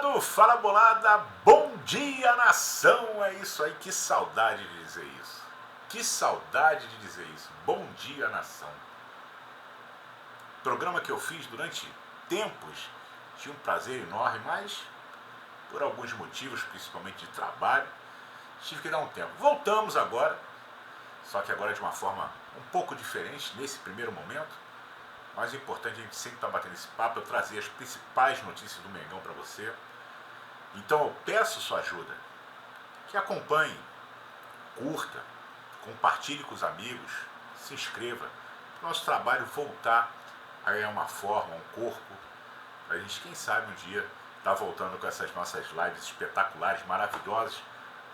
bolado, fala bolada, bom dia nação, é isso aí, que saudade de dizer isso, que saudade de dizer isso, bom dia nação. Programa que eu fiz durante tempos, tinha um prazer enorme, mas por alguns motivos, principalmente de trabalho, tive que dar um tempo. Voltamos agora, só que agora de uma forma um pouco diferente, nesse primeiro momento. Mas o importante é a gente sempre estar batendo esse papo, eu trazer as principais notícias do Mengão para você. Então eu peço sua ajuda, que acompanhe, curta, compartilhe com os amigos, se inscreva, para o nosso trabalho voltar a ganhar uma forma, um corpo, para a gente, quem sabe, um dia estar voltando com essas nossas lives espetaculares, maravilhosas,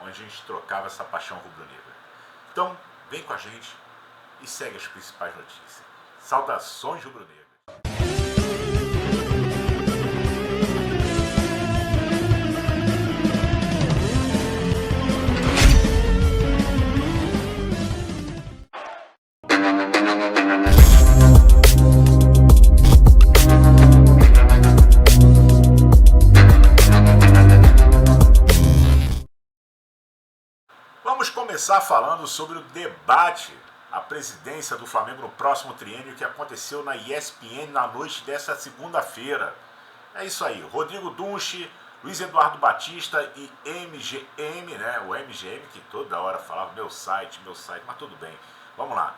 onde a gente trocava essa paixão rubro-negra. Então, vem com a gente e segue as principais notícias. Saudações rubro-negras. Vamos começar falando sobre o debate à presidência do Flamengo no próximo triênio que aconteceu na ESPN na noite desta segunda-feira. É isso aí, Rodrigo Dunche, Luiz Eduardo Batista e MGM, né? O MGM que toda hora falava meu site, mas tudo bem, vamos lá.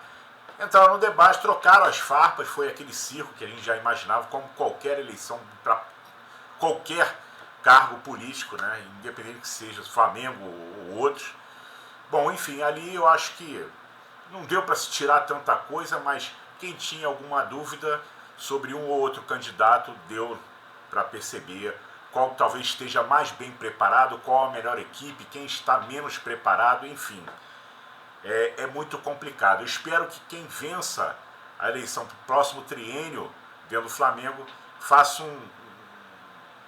Entraram no debate, trocaram as farpas, foi aquele circo que a gente já imaginava como qualquer eleição para qualquer cargo político, né? Independente que seja Flamengo ou outros. Bom, enfim, ali eu acho que não deu para se tirar tanta coisa, mas quem tinha alguma dúvida sobre um ou outro candidato deu para perceber qual talvez esteja mais bem preparado, qual a melhor equipe, quem está menos preparado, enfim. É muito complicado. Eu espero que quem vença a eleição para o próximo triênio dentro do Flamengo faça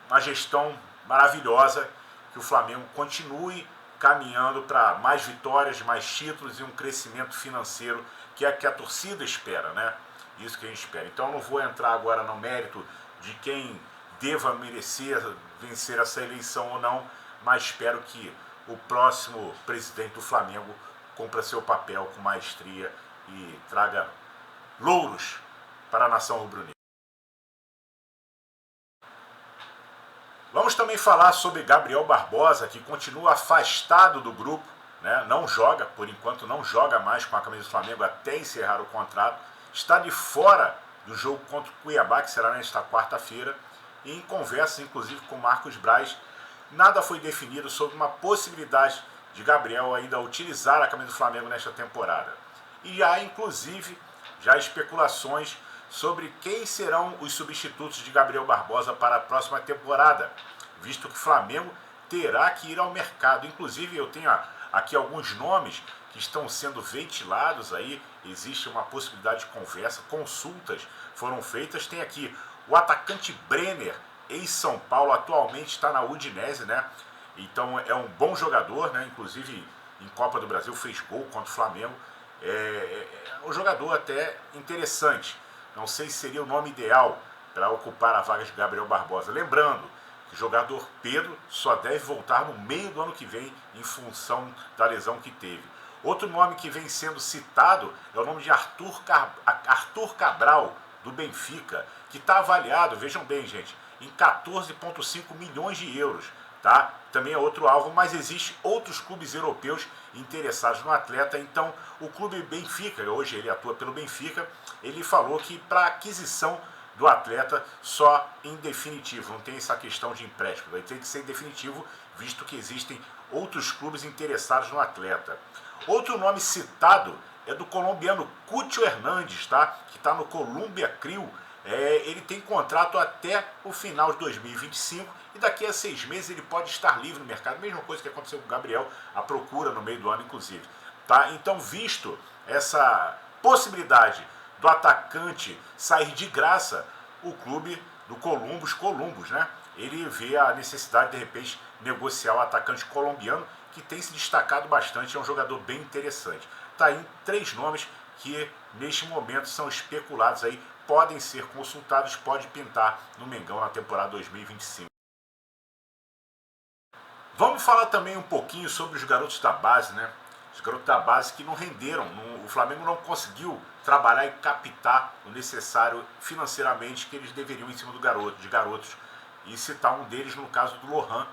uma gestão maravilhosa, que o Flamengo continue caminhando para mais vitórias, mais títulos e um crescimento financeiro que é que a torcida espera, né? Isso que a gente espera. Então eu não vou entrar agora no mérito de quem deva merecer vencer essa eleição ou não, mas espero que o próximo presidente do Flamengo cumpra seu papel com maestria e traga louros para a nação rubro-negra. Vamos também falar sobre Gabriel Barbosa, que continua afastado do grupo, né? Não joga, por enquanto não joga mais com a camisa do Flamengo até encerrar o contrato, está de fora do jogo contra o Cuiabá, que será nesta quarta-feira, e em conversa inclusive com Marcos Braz, nada foi definido sobre uma possibilidade de Gabriel ainda utilizar a camisa do Flamengo nesta temporada. E há inclusive já especulações sobre quem serão os substitutos de Gabriel Barbosa para a próxima temporada, visto que o Flamengo terá que ir ao mercado. Inclusive eu tenho aqui alguns nomes que estão sendo ventilados aí, existe uma possibilidade de conversa, consultas foram feitas. Tem aqui o atacante Brenner, ex-São Paulo, atualmente está na Udinese, né? Então é um bom jogador, né? Inclusive em Copa do Brasil fez gol contra o Flamengo. É um jogador até interessante. Não sei se seria o nome ideal para ocupar a vaga de Gabriel Barbosa. Lembrando que o jogador Pedro só deve voltar no meio do ano que vem em função da lesão que teve. Outro nome que vem sendo citado é o nome de Arthur Cabral, do Benfica, que está avaliado, vejam bem, gente, em 14,5 milhões de euros. Tá? Também é outro alvo, mas existem outros clubes europeus interessados no atleta. Então o clube Benfica, hoje ele atua pelo Benfica, ele falou que para aquisição do atleta só em definitivo, não tem essa questão de empréstimo, vai ter que ser em definitivo, visto que existem outros clubes interessados no atleta. Outro nome citado é do colombiano Cúcio Hernandes, tá? Que está no Columbia Crew. Ele tem contrato até o final de 2025 e daqui a 6 meses ele pode estar livre no mercado. Mesma coisa que aconteceu com o Gabriel, a procura no meio do ano inclusive. Tá? Então, visto essa possibilidade do atacante sair de graça, o clube do Columbus, né? Ele vê a necessidade de repente negociar o atacante colombiano, que tem se destacado bastante, é um jogador bem interessante. Tá aí 3 nomes que neste momento são especulados aí, podem ser consultados, pode pintar no Mengão na temporada 2025. Vamos falar também um pouquinho sobre os garotos da base, né? Os garotos da base que não renderam, o Flamengo não conseguiu trabalhar e captar o necessário financeiramente que eles deveriam em cima de garotos. E citar um deles no caso do Lohan.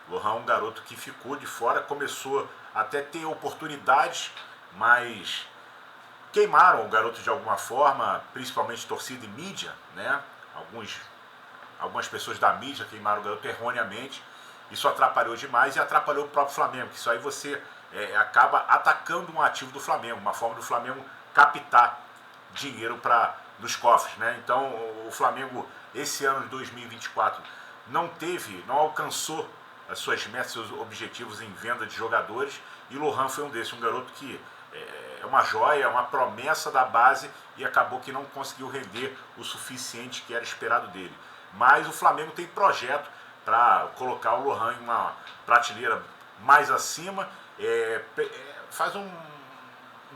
Lohan é um garoto que ficou de fora, começou até ter oportunidades, mas queimaram o garoto de alguma forma, principalmente torcida e mídia, né? Algumas pessoas da mídia queimaram o garoto erroneamente. Isso atrapalhou demais e atrapalhou o próprio Flamengo. Isso aí você acaba atacando um ativo do Flamengo, uma forma do Flamengo captar dinheiro nos cofres, né? Então o Flamengo esse ano de 2024 não alcançou as suas metas, seus objetivos em venda de jogadores, e Lohan foi um desses, um garoto que é uma joia, uma promessa da base, e acabou que não conseguiu render o suficiente que era esperado dele. Mas o Flamengo tem projeto para colocar o Lohan em uma prateleira mais acima, faz um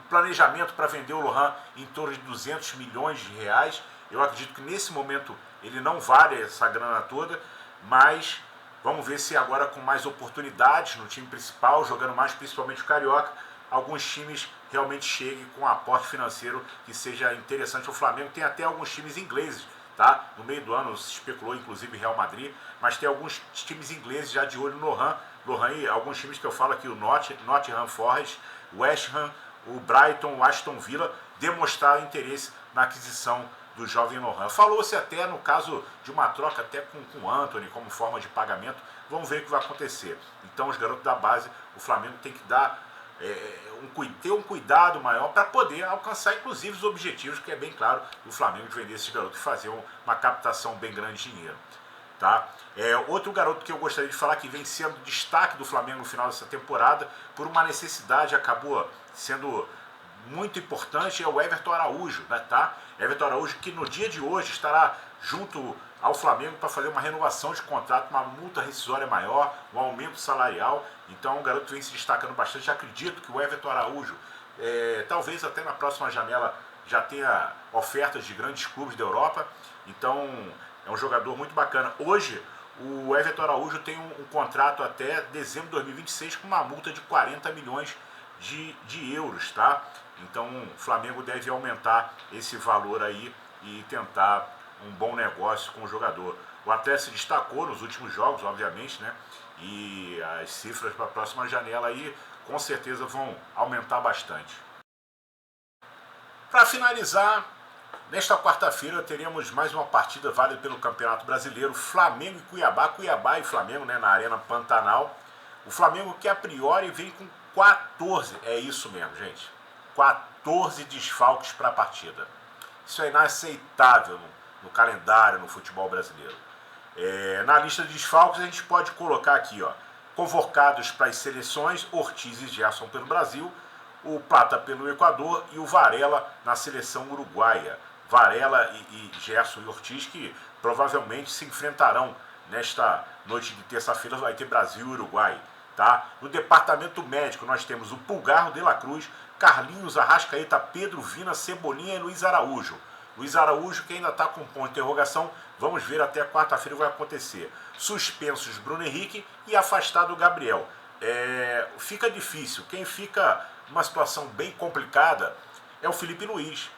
planejamento para vender o Lohan em torno de 200 milhões de reais. Eu acredito que nesse momento ele não vale essa grana toda, mas vamos ver se agora com mais oportunidades no time principal, jogando mais principalmente o Carioca, alguns times realmente cheguem com um aporte financeiro que seja interessante. O Flamengo tem até alguns times ingleses, tá? No meio do ano se especulou inclusive Real Madrid, mas tem alguns times ingleses já de olho no Lohan. Lohan e alguns times que eu falo aqui, o Nottingham Forest, o West Ham, o Brighton, o Aston Villa, demonstraram interesse na aquisição do jovem Lohan. Falou-se até no caso de uma troca até com o Antony como forma de pagamento. Vamos ver o que vai acontecer. Então os garotos da base, o Flamengo tem que dar ter um cuidado maior para poder alcançar inclusive os objetivos, que é bem claro, do Flamengo de vender esses garotos e fazer uma captação bem grande de dinheiro. Tá? Outro garoto que eu gostaria de falar que vem sendo destaque do Flamengo no final dessa temporada, por uma necessidade, acabou sendo muito importante, é o Everton Araújo, né, tá? Everton Araújo que no dia de hoje estará junto ao Flamengo para fazer uma renovação de contrato, uma multa rescisória maior, um aumento salarial. Então o garoto vem se destacando bastante. Acredito que o Everton Araújo, talvez até na próxima janela, já tenha ofertas de grandes clubes da Europa. Então é um jogador muito bacana. Hoje o Everton Araújo tem um contrato até dezembro de 2026 com uma multa de 40 milhões de euros, tá? Então o Flamengo deve aumentar esse valor aí e tentar um bom negócio com o jogador. O atleta se destacou nos últimos jogos, obviamente, né? E as cifras para a próxima janela aí com certeza vão aumentar bastante. Para finalizar, nesta quarta-feira teremos mais uma partida válida pelo Campeonato Brasileiro, Flamengo e Cuiabá, Cuiabá e Flamengo, né, na Arena Pantanal. O Flamengo que a priori vem com 14, é isso mesmo, gente, 14 desfalques para a partida. Isso é inaceitável no calendário, no futebol brasileiro. Na lista de desfalques a gente pode colocar aqui, ó, convocados para as seleções, Ortiz e Gerson pelo Brasil, o Plata pelo Equador e o Varela na seleção uruguaia. Varela e Gerson e Ortiz que provavelmente se enfrentarão nesta noite de terça-feira, vai ter Brasil e Uruguai. Tá? No departamento médico nós temos o Pulgar, o De La Cruz, Carlinhos, Arrascaeta, Pedro, Vina, Cebolinha e Luiz Araújo. Luiz Araújo que ainda está com ponto de interrogação, vamos ver até quarta-feira o que vai acontecer. Suspensos Bruno Henrique e afastado o Gabriel. Fica difícil, quem fica numa situação bem complicada é o Felipe Luiz,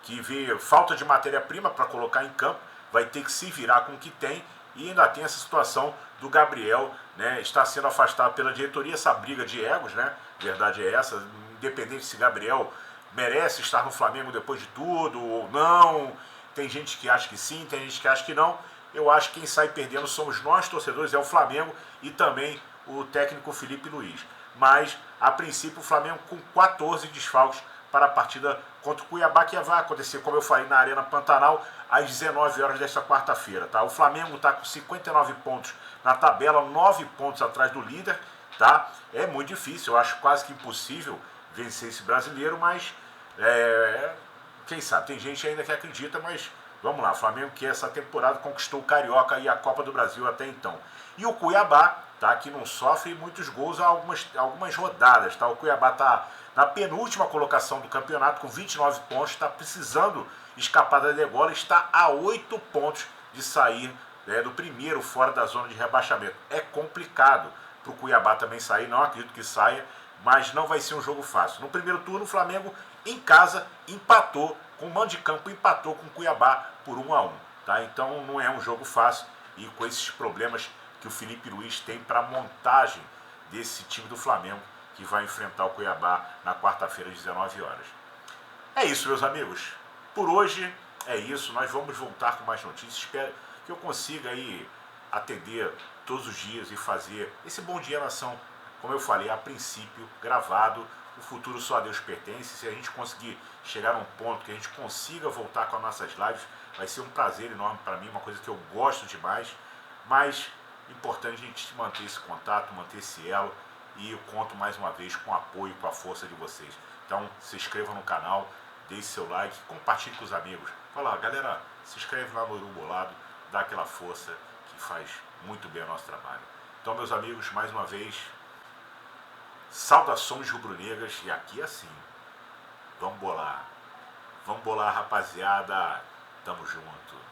que vê falta de matéria-prima para colocar em campo, vai ter que se virar com o que tem, e ainda tem essa situação do Gabriel, né, está sendo afastado pela diretoria, essa briga de egos, né, verdade é essa, independente se Gabriel merece estar no Flamengo depois de tudo ou não, tem gente que acha que sim, tem gente que acha que não. Eu acho que quem sai perdendo somos nós, torcedores, é o Flamengo e também o técnico Felipe Luiz. Mas, a princípio, o Flamengo com 14 desfalques para a partida contra o Cuiabá, que vai acontecer, como eu falei, na Arena Pantanal, às 19 horas desta quarta-feira. Tá? O Flamengo está com 59 pontos na tabela, 9 pontos atrás do líder. Tá? É muito difícil, eu acho quase que impossível vencer esse brasileiro, mas quem sabe, tem gente ainda que acredita, mas vamos lá, o Flamengo que essa temporada conquistou o Carioca e a Copa do Brasil até então. E o Cuiabá, tá, que não sofre muitos gols há algumas rodadas. Tá? O Cuiabá está na penúltima colocação do campeonato com 29 pontos, está precisando escapar da degola, está a 8 pontos de sair do primeiro fora da zona de rebaixamento. É complicado, para o Cuiabá também sair, não acredito que saia, mas não vai ser um jogo fácil. No primeiro turno, o Flamengo em casa empatou, com o mando de campo empatou com o Cuiabá por 1-1. Tá? Então não é um jogo fácil e com esses problemas que o Felipe Luiz tem para a montagem desse time do Flamengo que vai enfrentar o Cuiabá na quarta-feira às 19 horas. É isso, meus amigos. Por hoje é isso. Nós vamos voltar com mais notícias. Espero que eu consiga aí atender todos os dias e fazer esse Bom Dia Nação, como eu falei, a princípio, gravado. O futuro só a Deus pertence. Se a gente conseguir chegar a um ponto que a gente consiga voltar com as nossas lives, vai ser um prazer enorme para mim, uma coisa que eu gosto demais. Mas é importante a gente manter esse contato, manter esse elo. E eu conto mais uma vez com o apoio, com a força de vocês. Então se inscreva no canal, deixe seu like, compartilhe com os amigos. Fala, galera, se inscreve lá no Urubu Bolado, dá aquela força que faz muito bem o nosso trabalho. Então, meus amigos, mais uma vez, saudações rubro-negras e aqui é assim. Vamos bolar, rapaziada. Tamo junto.